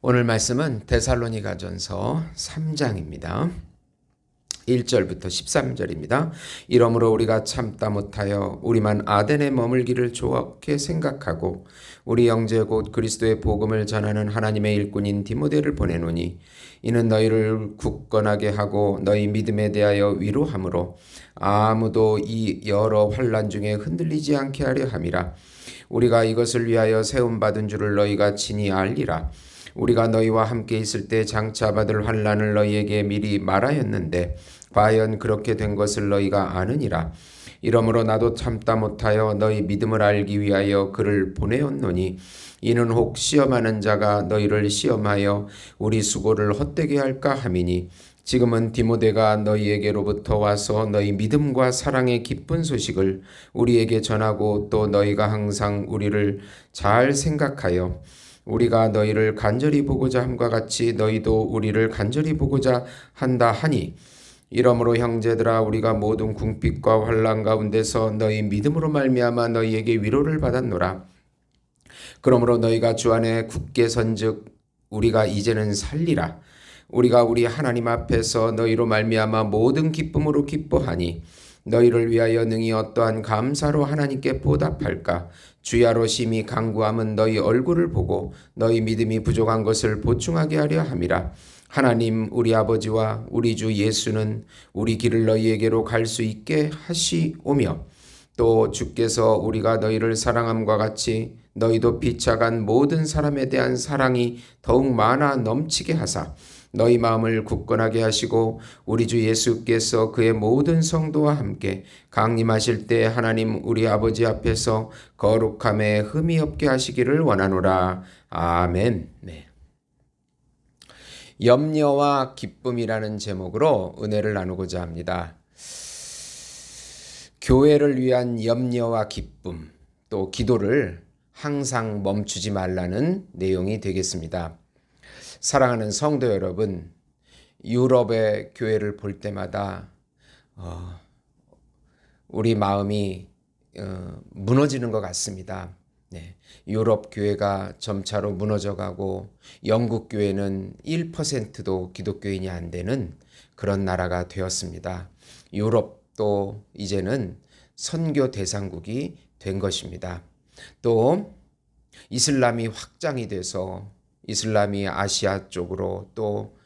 오늘 말씀은 데살로니가전서 3장입니다. 1절부터 13절입니다. 이러므로 우리가 참다 못하여 우리만 아덴에 머물기를 좋게 생각하고 우리 형제 곧 그리스도의 복음을 전하는 하나님의 일꾼인 디모데를 보내노니 이는 너희를 굳건하게 하고 너희 믿음에 대하여 위로함으로 아무도 이 여러 환난 중에 흔들리지 않게 하려 함이라. 우리가 이것을 위하여 세움받은 줄을 너희가 친히 알리라. 우리가 너희와 함께 있을 때 장차 받을 환난을 너희에게 미리 말하였는데 과연 그렇게 된 것을 너희가 아느니라. 이러므로 나도 참다 못하여 너희 믿음을 알기 위하여 그를 보내었노니 이는 혹 시험하는 자가 너희를 시험하여 우리 수고를 헛되게 할까 함이니 지금은 디모데가 너희에게로부터 와서 너희 믿음과 사랑의 기쁜 소식을 우리에게 전하고 또 너희가 항상 우리를 잘 생각하여 우리가 너희를 간절히 보고자 함과 같이 너희도 우리를 간절히 보고자 한다 하니 이러므로 형제들아 우리가 모든 궁핍과 환난 가운데서 너희 믿음으로 말미암아 너희에게 위로를 받았노라. 그러므로 너희가 주 안에 굳게 선즉 우리가 이제는 살리라. 우리가 우리 하나님 앞에서 너희로 말미암아 모든 기쁨으로 기뻐하니 너희를 위하여 능히 어떠한 감사로 하나님께 보답할까. 주야로 심히 간구함은 너희 얼굴을 보고 너희 믿음이 부족한 것을 보충하게 하려 함이라. 하나님 우리 아버지와 우리 주 예수는 우리 길을 너희에게로 갈 수 있게 하시오며 또 주께서 우리가 너희를 사랑함과 같이 너희도 피차간 모든 사람에 대한 사랑이 더욱 많아 넘치게 하사 너희 마음을 굳건하게 하시고 우리 주 예수께서 그의 모든 성도와 함께 강림하실 때 하나님 우리 아버지 앞에서 거룩함에 흠이 없게 하시기를 원하노라. 아멘. 네. 염려와 기쁨이라는 제목으로 은혜를 나누고자 합니다. 교회를 위한 염려와 기쁨, 또 기도를 항상 멈추지 말라는 내용이 되겠습니다. 사랑하는 성도 여러분, 유럽의 교회를 볼 때마다 우리 마음이 무너지는 것 같습니다. 네, 유럽 교회가 점차로 무너져가고 영국 교회는 1%도 기독교인이 안 되는 그런 나라가 되었습니다. 유럽도 이제는 선교 대상국이 된 것입니다. 또 이슬람이 확장이 돼서 이슬람이 아시아 쪽으로 또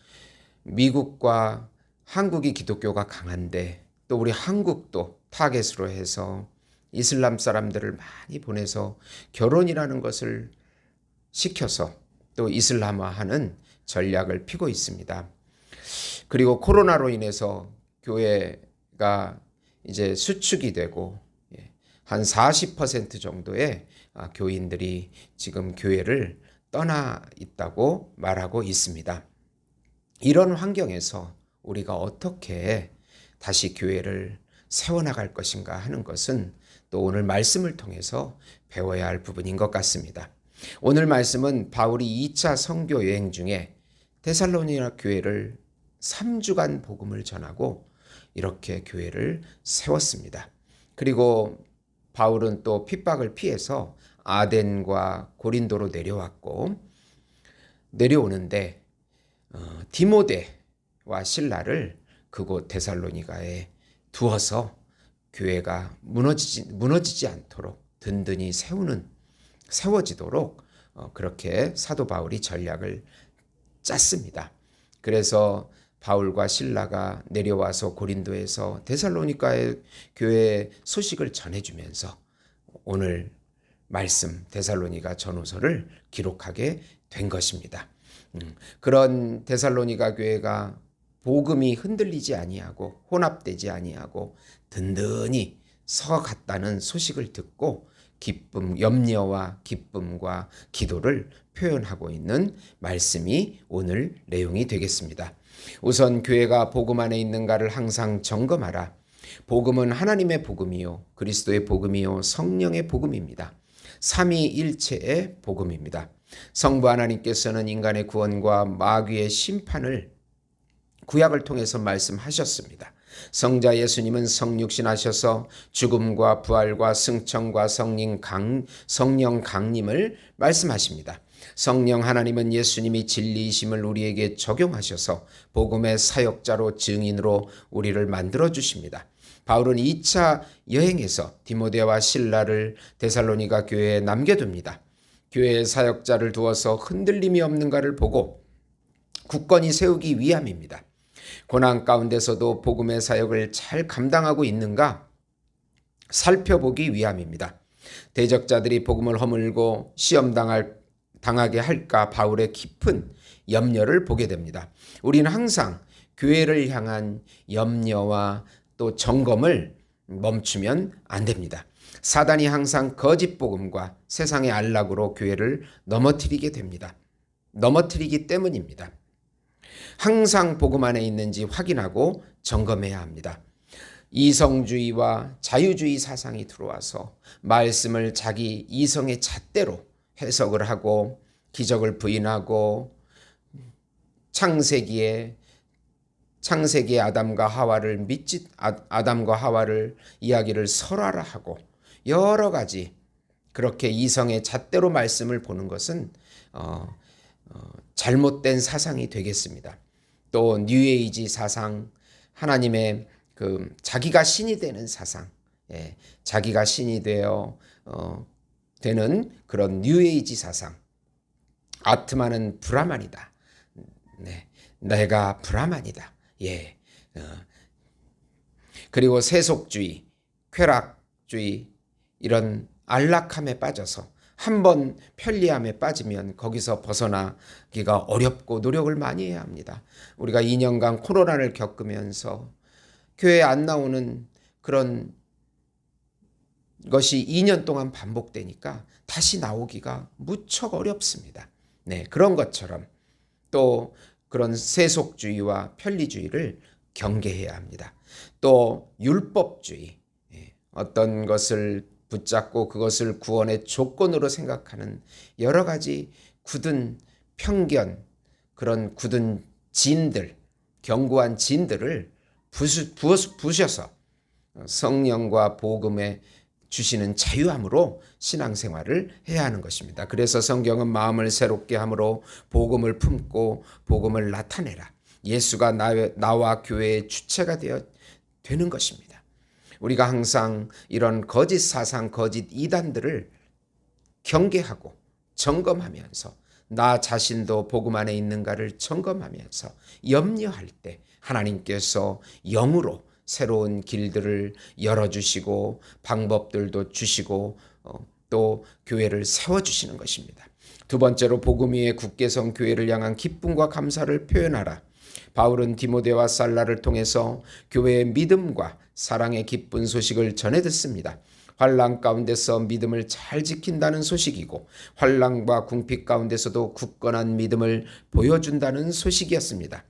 미국과 한국이 기독교가 강한데 또 우리 한국도 타겟으로 해서 이슬람 사람들을 많이 보내서 결혼이라는 것을 시켜서 또 이슬람화하는 전략을 피고 있습니다. 그리고 코로나로 인해서 교회가 이제 수축이 되고 한 40% 정도의 교인들이 지금 교회를 떠나 있다고 말하고 있습니다. 이런 환경에서 우리가 어떻게 다시 교회를 세워나갈 것인가 하는 것은 또 오늘 말씀을 통해서 배워야 할 부분인 것 같습니다. 오늘 말씀은 바울이 2차 선교 여행 중에 데살로니가 교회를 3주간 복음을 전하고 이렇게 교회를 세웠습니다. 그리고 바울은 또 핍박을 피해서 아덴과 고린도로 내려왔고 내려오는데 디모데와 실라를 그곳 데살로니가에 두어서 교회가 무너지지 않도록 든든히 세워지도록 그렇게 사도 바울이 전략을 짰습니다. 그래서 바울과 실라가 내려와서 고린도에서 데살로니가의 교회의 소식을 전해주면서 오늘 말씀 데살로니가 전후서를 기록하게 된 것입니다. 그런 데살로니가 교회가 복음이 흔들리지 아니하고 혼합되지 아니하고 든든히 서갔다는 소식을 듣고 기쁨, 염려와 기쁨과 기도를 표현하고 있는 말씀이 오늘 내용이 되겠습니다. 우선 교회가 복음 안에 있는가를 항상 점검하라. 복음은 하나님의 복음이요 그리스도의 복음이요 성령의 복음입니다. 삼위일체의 복음입니다. 성부 하나님께서는 인간의 구원과 마귀의 심판을 구약을 통해서 말씀하셨습니다. 성자 예수님은 성육신하셔서 죽음과 부활과 승천과 성령 강림을 말씀하십니다. 성령 하나님은 예수님이 진리이심을 우리에게 적용하셔서 복음의 사역자로 증인으로 우리를 만들어 주십니다. 바울은 2차 여행에서 디모데와 실라를 데살로니가 교회에 남겨둡니다. 교회의 사역자를 두어서 흔들림이 없는가를 보고 굳건히 세우기 위함입니다. 고난 가운데서도 복음의 사역을 잘 감당하고 있는가 살펴보기 위함입니다. 대적자들이 복음을 허물고 당하게 할까 바울의 깊은 염려를 보게 됩니다. 우리는 항상 교회를 향한 염려와 또 점검을 멈추면 안 됩니다. 사단이 항상 거짓 복음과 세상의 안락으로 교회를 넘어뜨리게 됩니다. 넘어뜨리기 때문입니다. 항상 복음 안에 있는지 확인하고 점검해야 합니다. 이성주의와 자유주의 사상이 들어와서 말씀을 자기 이성의 잣대로 해석을 하고 기적을 부인하고 창세기에 아담과 하와를 이야기를 설화하고 여러 가지 그렇게 이성의 잣대로 말씀을 보는 것은 잘못된 사상이 되겠습니다. 또 뉴에이지 사상, 하나님의 자기가 신이 되는 사상, 자기가 신이 되는 그런 뉴에이지 사상. 아트만은 브라만이다. 내가 브라만이다. 그리고 세속주의, 쾌락주의 이런 안락함에 빠져서 한번 편리함에 빠지면 거기서 벗어나기가 어렵고 노력을 많이 해야 합니다. 우리가 2년간 코로나를 겪으면서 교회에 안 나오는 그런 것이 2년 동안 반복되니까 다시 나오기가 무척 어렵습니다. 그런 것처럼 또 그런 세속주의와 편리주의를 경계해야 합니다. 또 율법주의, 어떤 것을 붙잡고 그것을 구원의 조건으로 생각하는 여러 가지 굳은 편견, 그런 굳은 진들, 견고한 진들을 부셔서 성령과 복음에 주시는 자유함으로 신앙생활을 해야 하는 것입니다. 그래서 성경은 마음을 새롭게 함으로 복음을 품고 복음을 나타내라. 예수가 나와 교회의 주체가 되는 것입니다. 우리가 항상 이런 거짓 사상, 거짓 이단들을 경계하고 점검하면서 나 자신도 복음 안에 있는가를 점검하면서 염려할 때 하나님께서 영으로 새로운 길들을 열어주시고 방법들도 주시고 또 교회를 세워주시는 것입니다. 두 번째로 복음 위에 굳게 선 교회를 향한 기쁨과 감사를 표현하라. 바울은 디모데와 살라를 통해서 교회의 믿음과 사랑의 기쁜 소식을 전해 듣습니다. 환난 가운데서 믿음을 잘 지킨다는 소식이고 환난과 궁핍 가운데서도 굳건한 믿음을 보여준다는 소식이었습니다.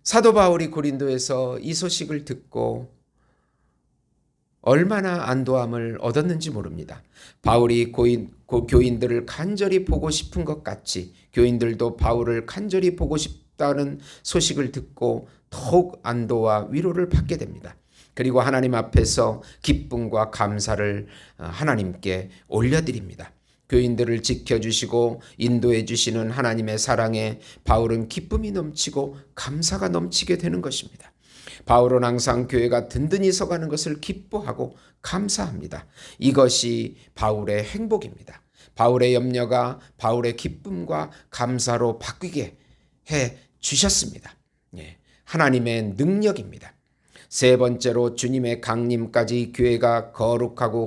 사도 바울이 고린도에서 이 소식을 듣고 얼마나 안도함을 얻었는지 모릅니다. 바울이 교인들을 간절히 보고 싶은 것 같이 교인들도 바울을 간절히 보고 싶다는 소식을 듣고 더욱 안도와 위로를 받게 됩니다. 그리고 하나님 앞에서 기쁨과 감사를 하나님께 올려드립니다. 교인들을 지켜주시고 인도해 주시는 하나님의 사랑에 바울은 기쁨이 넘치고 감사가 넘치게 되는 것입니다. 바울은 항상 교회가 든든히 서가는 것을 기뻐하고 감사합니다. 이것이 바울의 행복입니다. 바울의 염려가 바울의 기쁨과 감사로 바뀌게 해 주셨습니다. 하나님의 능력입니다. 세 번째로 주님의 강림까지 교회가 거룩하고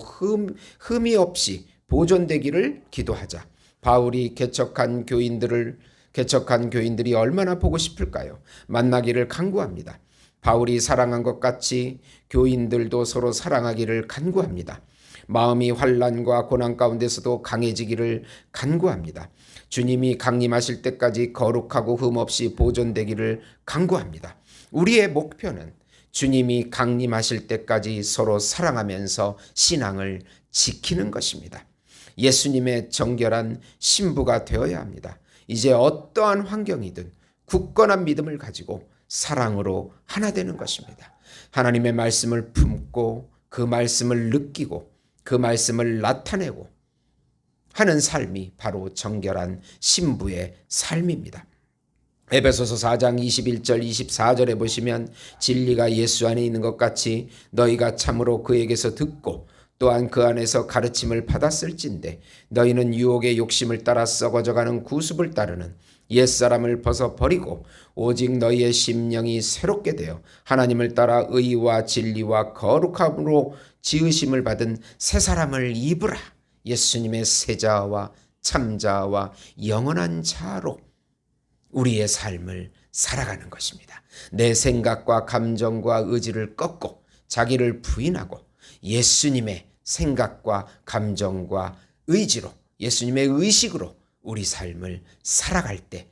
흠이 없이 보존되기를 기도하자. 바울이 개척한 교인들이 얼마나 보고 싶을까요? 만나기를 간구합니다. 바울이 사랑한 것 같이 교인들도 서로 사랑하기를 간구합니다. 마음이 환난과 고난 가운데서도 강해지기를 간구합니다. 주님이 강림하실 때까지 거룩하고 흠없이 보존되기를 간구합니다. 우리의 목표는 주님이 강림하실 때까지 서로 사랑하면서 신앙을 지키는 것입니다. 예수님의 정결한 신부가 되어야 합니다. 이제 어떠한 환경이든 굳건한 믿음을 가지고 사랑으로 하나 되는 것입니다. 하나님의 말씀을 품고 그 말씀을 느끼고 그 말씀을 나타내고 하는 삶이 바로 정결한 신부의 삶입니다. 에베소서 4장 21절 24절에 보시면 진리가 예수 안에 있는 것 같이 너희가 참으로 그에게서 듣고 또한 그 안에서 가르침을 받았을진데 너희는 유혹의 욕심을 따라 썩어져가는 구습을 따르는 옛사람을 벗어버리고 오직 너희의 심령이 새롭게 되어 하나님을 따라 의와 진리와 거룩함으로 지으심을 받은 새 사람을 입으라. 예수님의 세자와 참자와 영원한 자로 우리의 삶을 살아가는 것입니다. 내 생각과 감정과 의지를 꺾고 자기를 부인하고 예수님의 생각과 감정과 의지로 예수님의 의식으로 우리 삶을 살아갈 때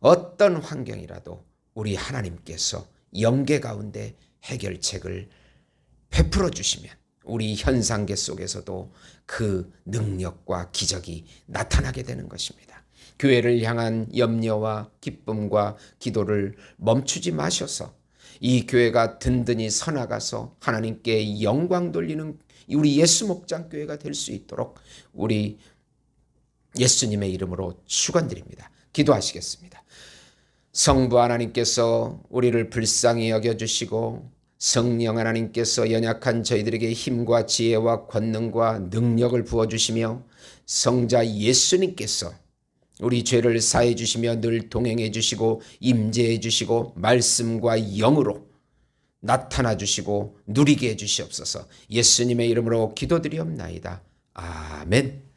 어떤 환경이라도 우리 하나님께서 영계 가운데 해결책을 베풀어 주시면 우리 현상계 속에서도 그 능력과 기적이 나타나게 되는 것입니다. 교회를 향한 염려와 기쁨과 기도를 멈추지 마셔서 이 교회가 든든히 서나가서 하나님께 영광 돌리는 우리 예수 목장 교회가 될 수 있도록 우리 예수님의 이름으로 축원드립니다. 기도하시겠습니다. 성부 하나님께서 우리를 불쌍히 여겨주시고 성령 하나님께서 연약한 저희들에게 힘과 지혜와 권능과 능력을 부어주시며 성자 예수님께서 우리 죄를 사해 주시며 늘 동행해 주시고 임재해 주시고 말씀과 영으로 나타나 주시고 누리게 해 주시옵소서. 예수님의 이름으로 기도드리옵나이다. 아멘.